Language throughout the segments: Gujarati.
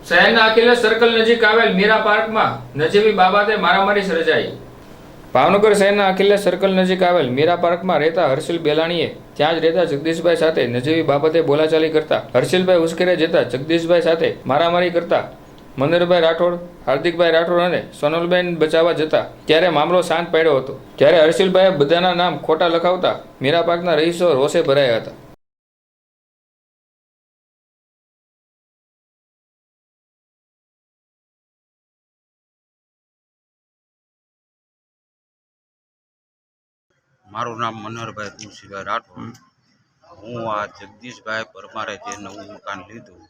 શહેરના અખિલેશ સર્કલ નજીક આવેલ મીરા પાર્કમાં નજીવી બાબતે મારામારી સર્જાઈ। ભાવનગર શહેરના અખિલેશ સર્કલ નજીક આવેલ મીરા પાર્કમાં રહેતા હર્ષિલ બેલાણીએ ત્યાં જ રહેતા જગદીશભાઈ સાથે નજીવી બાબતે બોલાચાલી કરતા હર્ષિલભાઈ ઉશ્કેરે જતા જગદીશભાઈ સાથે મારામારી કરતા મનીરભાઈ રાઠોડ, હાર્દિકભાઈ રાઠોડ અને સોનલબેન બચાવવા જતા ત્યારે મામલો શાંત પડ્યો હતો। ત્યારે હર્ષિલભાઈએ બધાના નામ ખોટા લખાવતા મીરા પાર્કના રહીશો રોષે ભરાયા હતા। મારું નામ મનોહરભાઈ તુલસીભાઈ રાઠોડ। હું આ જગદીશભાઈ પરમારે જે નવું મકાન લીધું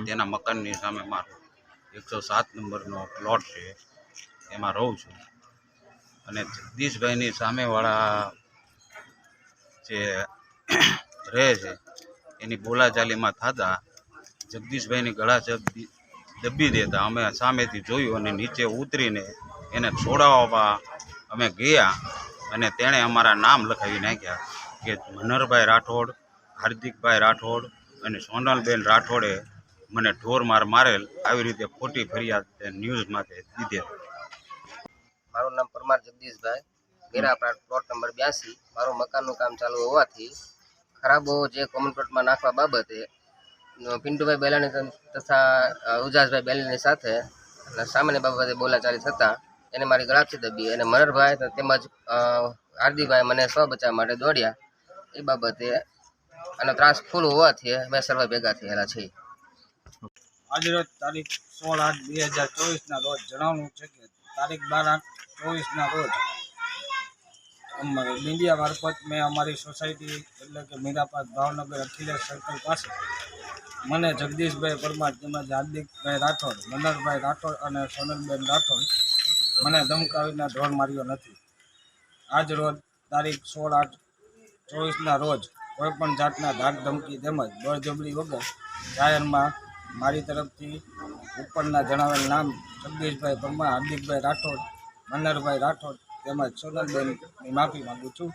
તેના મકાનની સામે મારો 107 નંબરનો પ્લોટ છે, એમાં રહું છું। અને જગદીશભાઈની સામેવાળા જે રહે છે એની બોલાચાલીમાં થતા જગદીશભાઈની ગળા દબી દેતા અમે સામેથી જોયું અને નીચે ઉતરીને એને છોડાવવા અમે ગયા અને તેણે અમારા નામ લખાવી નાખ્યા કે મનહરભાઈ રાઠોડ, હાર્દિકભાઈ રાઠોડ અને સોનલબેન રાઠોડે મને ઢોર મારેલ, આવી રીતે ખોટી ફરિયાદ ન્યૂઝમાંથી દીધેલ। મારું નામ પરમાર જગદીશભાઈ, મીરા પાર્ક પ્લોટ નંબર 82। મારું મકાનનું કામ ચાલુ હોવાથી ખરાબો જે કોમન પ્લોટમાં નાખવા બાબતે પિન્ટુભાઈ બેલાણી તથા ઉજાસભાઈ બેલાણી સાથે સામાન્ય બાબતે બોલાચાલી થતાં એને મારી ગળાથી દબી અને મનહરભાઈ તેમજ હાર્દિકભાઈ મને સ્વ બચાવવા માટે દોડ્યા। એ બાબતે આનો ત્રાસ ફૂલ હોવાથી અમે સર્વે ભેગા થયેલા છીએ। આજરોજ તારીખ 16/8/2024ના રોજ જણાવવાનું છે કે તારીખ 12/8/24ના રોજ મીડિયા મારફત મેં અમારી સોસાયટી એટલે કે મીરા પાર્ક ભાવનગર અખિલેશ સર્કલ પાસે મને જગદીશભાઈ પરમાર તેમજ હાર્દિકભાઈ રાઠોડ, મનહરભાઈ રાઠોડ અને સોનલબેન રાઠોડ મને ધમકાવીને ઢોર માર્યો નથી। આજ રોજ તારીખ 16/8/24ના રોજ કોઈપણ જાતના ધાક ધમકી તેમજ બળજબરી વગર જાહેરમાં મારી તરફથી ઉપરના જણાવેલ નામ જગદીશભાઈ પરમાર, હાર્દિકભાઈ રાઠોડ, મનહરભાઈ રાઠોડ તેમજ સોનલબેનની માફી માગું છું।